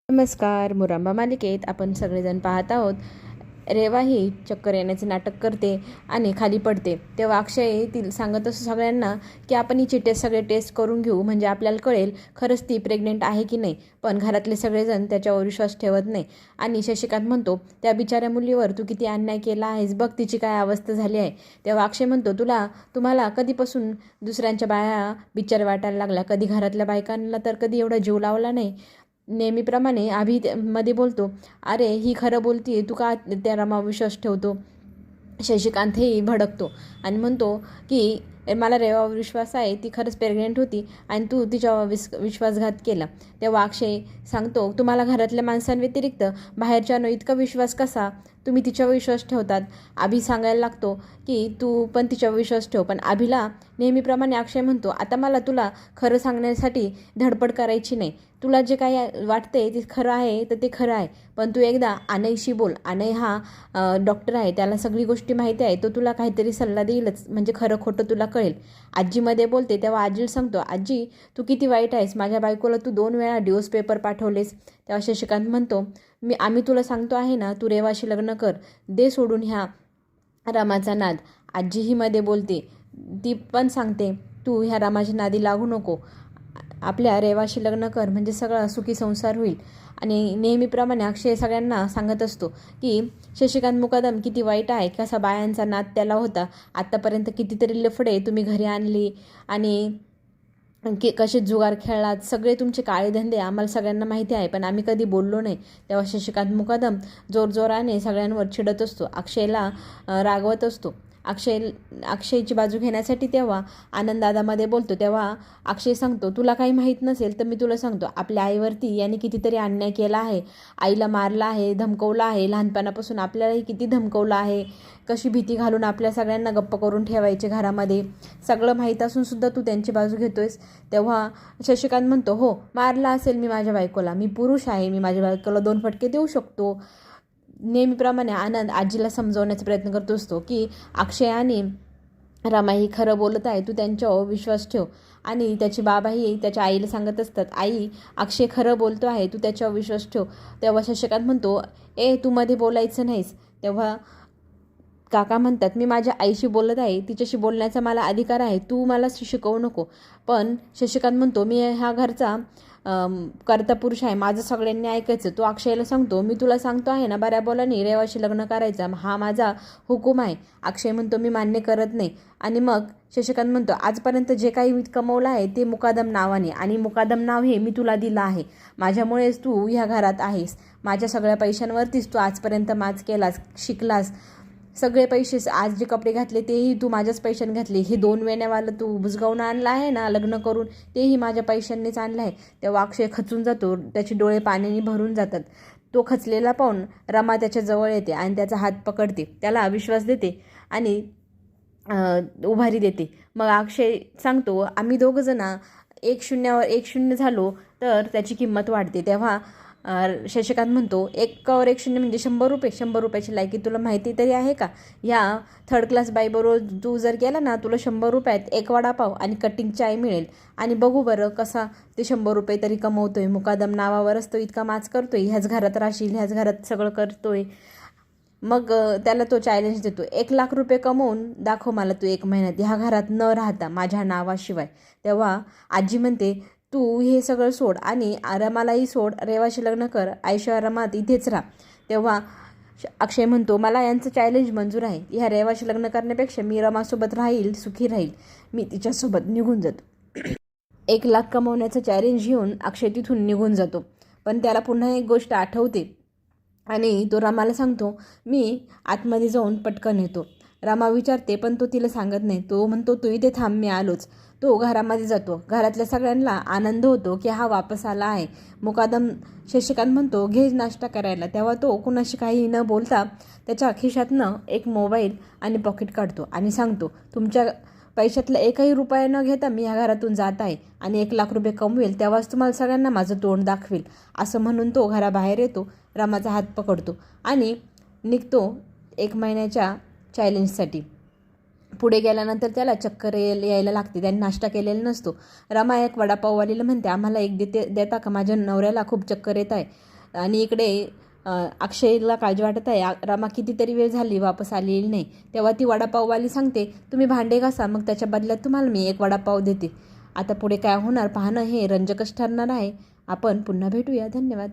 नमस्कार. मुरांबा मालिकेत आपण सगळेजण पाहत आहोत. रेवा ही चक्कर येण्याचे नाटक करते आणि खाली पडते. तेव्हा अक्षय ती सांगत असतो सगळ्यांना की आपण हिची सगळे टेस्ट करून घेऊ, म्हणजे आपल्याला कळेल खरंच ती प्रेग्नेंट आहे की नाही. पण घरातले सगळेजण त्याच्यावर विश्वास ठेवत नाही. आणि शशिकांत म्हणतो, त्या बिचाऱ्या मुलीवर तू किती अन्याय केला आहेस, बघ तिची काय अवस्था झाली आहे. तेव्हा अक्षय म्हणतो, तुम्हाला कधीपासून दुसऱ्यांच्या बाया बिचार वाटायला लागला? कधी घरातल्या बायकांना तर कधी एवढा जीव लावला नाही. नेहमीप्रमाणे मध्ये बोलतो, अरे ही खरं बोलतीये, तू का त्या रमा विश्वास ठेवतो? शशिकांतही भडकतो आणि म्हणतो की मला रेवावर विश्वास आहे, ती खरंच प्रेग्नेंट होती आणि तू तिच्यावर विश्वासघात केला. तेव्हा अक्षय सांगतो, तुम्हाला घरातल्या माणसांव्यतिरिक्त बाहेरच्यानं इतका विश्वास कसा? तुम्ही तिच्यावर विश्वास ठेवतात. अभि सांगायला लागतो की तू पण तिच्यावर विश्वास ठेव. पण अभिला नेहमीप्रमाणे अक्षय म्हणतो, आता मला तुला खरं सांगण्यासाठी धडपड करायची नाही. तुला जे काही वाटतंय ते खरं आहे तर ते खरं आहे. पण तू एकदा अनयशी बोल. अनय हा डॉक्टर आहे, त्याला सगळी गोष्टी माहिती आहे. तो तुला काहीतरी सल्ला देईलच, म्हणजे खरं खोटं तुला कळेल. आजीमध्ये बोलते तेव्हा आजीला सांगतो, आजी तू किती वाईट आहेस, माझ्या बायकोला तू 2 वेळा डिवोर्स पेपर पाठवलेस. तेव्हा शशिकांत म्हणतो, आम्ही तुला सांगतो आहे ना, तू रेवाशी लग्न कर, दे सोडून ह्या रमाचा नाद. आजीही मध्ये बोलते, ती पण सांगते तू ह्या रमाच्या नादी लागू नको, आपल्या रेवाशी लग्न कर, म्हणजे सगळा सुखी संसार होईल. आणि नेहमीप्रमाणे अक्षय सगळ्यांना सांगत असतो की शशिकांत मुकादम किती वाईट आहे, कसा बायांचा नाद त्याला होता. आत्तापर्यंत कितीतरी लफडे तुम्ही घरी आणली आणि कसे जुगार खेळलात, सगळे तुमचे काळे धंदे आम्हाला सगळ्यांना माहिती आहे, पण आम्ही कधी बोललो नाही. तेव्हा शशिकांत मुकादम जोरजोराने सगळ्यांवर चिडत असतो, अक्षयला रागवत असतो. अक्षयची बाजू घेण्यासाठी तेव्हा आनंददादामध्ये बोलतो. तेव्हा अक्षय सांगतो, तुला काही माहीत नसेल तर मी तुला सांगतो, आपल्या आईवरती याने कितीतरी अन्याय केला आहे. आईला मारला आहे, धमकवलं आहे, लहानपणापासून आपल्यालाही किती धमकवलं आहे. कशी भीती घालून आपल्या सगळ्यांना गप्प करून ठेवायचे घरामध्ये. सगळं माहीत असून सुद्धा तू त्यांची बाजू घेतोयस. तेव्हा शशिकांत म्हणतो, हो मारला असेल मी माझ्या बायकोला, मी पुरुष आहे, मी माझ्या बायकोला 2 फटके देऊ शकतो. नेहमीप्रमाणे आनंद आजीला समजवण्याचा प्रयत्न करतो असतो की अक्षय आणि रमा ही खरं बोलत आहे, तू त्यांच्यावर विश्वास ठेव. आणि त्याची बाबाही त्याच्या आईला सांगत असतात, आई अक्षय खरं बोलतो आहे, तू त्याच्यावर विश्वास ठेव. तेव्हा शशिकांत म्हणतो, तू मध्ये बोलायचं नाहीस. तेव्हा काका म्हणतात, मी माझ्या आईशी बोलत आहे, तिच्याशी बोलण्याचा मला अधिकार आहे, तू मला शिकवू नको. पण शशिकांत म्हणतो, मी ह्या घरचा कर्ता पुरुष आहे, माझं सगळ्यांनी ऐकायचं. तो अक्षयला सांगतो, मी तुला सांगतो आहे ना, बऱ्या बोलाने रेवाशी लग्न करायचं, हा माझा हुकूम आहे. अक्षय म्हणतो, मी मान्य करत नाही. आणि मग शशिकांत म्हणतो, आजपर्यंत जे काही मी कमवलं आहे ते मुकादम नावाने, आणि मुकादम नाव हे मी तुला दिलं आहे, माझ्यामुळेच तू ह्या घरात आहेस. माझ्या सगळ्या पैशांवरतीच तू आजपर्यंत माज केलास, शिकलास. सगळे पैसे आज जे कपडे घातले तेही तू माझ्याच पैशाने घातले. हे 2 वेण्यावालं तू बुजगावून आणलं आहे ना लग्न करून, तेही माझ्या पैशांनीच आणलं आहे. तेव्हा अक्षय खचून जातो, त्याचे डोळे पाण्याने भरून जातात. तो खचलेला पाहून रमा त्याच्या जवळ येते आणि त्याचा हात पकडते, त्याला विश्वास देते आणि उभारी देते. मग अक्षय सांगतो, आम्ही दोघं जण 1-0वर 1-0 झालो तर त्याची किंमत वाढते. तेव्हा शशिकांत म्हणतो, 1-1-0 म्हणजे 100 रुपये. 100 रुपयाची लायकी तुला माहिती तरी आहे का? ह्या 3rd क्लास बाईबरोबर तू जर गेला ना, तुला 100 रुपयात 1 वडापाव आणि कटिंग चाय मिळेल. आणि बघू बरं कसा ते 100 रुपये तरी कमवतोय. मुकादम नावावरच तो इतका माच करतोय, ह्याच घरात राहशील, ह्याच घरात सगळं करतोय. मग त्याला तो चॅलेंज देतो, 1 लाख रुपये कमवून दाखव मला तू 1 महिन्यात ह्या घरात न राहता, माझ्या नावाशिवाय. तेव्हा आजी म्हणते, तू हे सगळं सोड आणि रमालाही सोड, रेवाशी लग्न कर, ऐशोआरामात इथेच राहा. तेव्हा अक्षय म्हणतो, मला यांचं चॅलेंज मंजूर आहे. ह्या रेवाशी लग्न करण्यापेक्षा मी रमासोबत राहील, सुखी राहील. मी तिच्यासोबत निघून जातो. 1 लाख कमवण्याचं चॅलेंज घेऊन अक्षय तिथून निघून जातो. पण त्याला पुन्हा एक गोष्ट आठवते आणि तो रमाला सांगतो, मी आतमध्ये जाऊन पटकन येतो. रमा विचारते पण तो तिला सांगत नाही. तो म्हणतो, तू इथे थांब, मी आलोच. तो घरामध्ये जातो. घरातल्या सगळ्यांना आनंद होतो की हा वापस आला आहे. मुकादम शशिकांत म्हणतो, घे नाश्ता करायला. तेव्हा तो कुणाशी काही न बोलता त्याच्या खिशातनं एक मोबाईल आणि पॉकेट काढतो आणि सांगतो, तुमच्या पैशातला 1ही रुपया न घेता मी ह्या घरातून जात आहे आणि 1 लाख रुपये कमवेल, तेव्हाच तुम्हाला सगळ्यांना माझं तोंड दाखवेल. असं म्हणून तो घराबाहेर येतो, रमाचा हात पकडतो आणि निघतो 1 महिन्याच्या चॅलेंजसाठी. पुढे गेल्यानंतर त्याला चक्कर यायला लागते. त्याने नाश्ता केलेला नसतो. रमा एक वडापाववालीला म्हणते, आम्हाला एक देता का, माझ्या नवऱ्याला खूप चक्कर येत आहे. आणि इकडे अक्षयला काळजी वाटत आहे, रमा कितीतरी वेळ झाली वापस आलेली नाही. तेव्हा ती वडापाववाली सांगते, तुम्ही भांडे घासा, मग त्याच्या बदल्यात तुम्हाला मी एक वडापाव देते. आता पुढे काय होणार पाहणं हे रंजकच ठरणार आहे. आपण पुन्हा भेटूया. धन्यवाद.